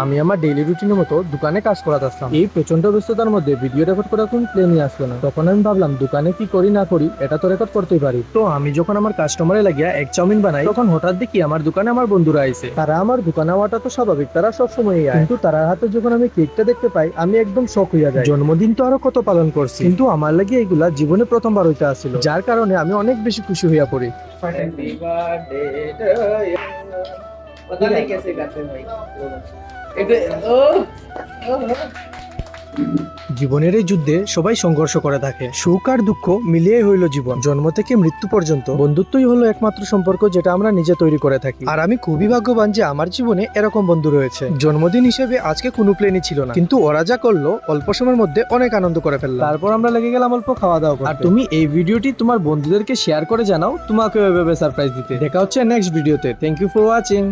আমি আমার ডেইলি রুটিনের মতো দোকানে কাজ করাতে আসলাম। এই প্রচন্ড ব্যস্ততার মধ্যে ভিডিও রেকর্ড করার কোন প্ল্যানই আসলো না। তখন আমি ভাবলাম দোকানে কি করি না করি এটা তো রেকর্ড করতেই পারি। তো আমি যখন আমার কাস্টমারে লাগিয়া এক চাউমিন বানাই তখন হঠাৎ দেখি আমার দোকানে আমার বন্ধুরা আইছে। তারা আমার দোকানে আওয়াটা তো স্বাভাবিক, তারা সবসময়ই আয়, কিন্তু তার হাতে যখন আমি কেকটা দেখতে পাই আমি একদম শক হইয়া যাই। জন্মদিন তো আরো কত পালন করছি, কিন্তু আমার লাগে এগুলা জীবনে প্রথমবার হইতে আসছিল, যার কারণে আমি অনেক বেশি খুশি হইয়া পড়ি। Happy birthday to you. पता नहीं कैसे गाते हैं भाई। एक ओ জীবনের এই যুদ্ধে সবাই সংঘর্ষ করে থাকে, সুখ আর দুঃখ মিলিয়ে হইল জীবন। জন্ম থেকে মৃত্যু পর্যন্ত বন্ধুত্বই হলো একমাত্র সম্পর্ক যেটা আমরা নিজে তৈরি করে থাকি। আর আমি খুবই ভাগ্যবান যে আমার জীবনে এরকম বন্ধু রয়েছে। জন্মদিন হিসেবে আজকে কোনো প্ল্যানই ছিল না, কিন্তু ওরা যা করলো অল্প সময়ের মধ্যে অনেক আনন্দ করে ফেললাম। তারপর আমরা লেগে গেলাম অল্প খাওয়া দাওয়া করতে। আর তুমি এই ভিডিওটি তোমার বন্ধুদেরকে শেয়ার করে জানাও তোমাকে এভাবে সারপ্রাইজ দিতে। দেখা হচ্ছে নেক্সট ভিডিওতে। Thank you for watching.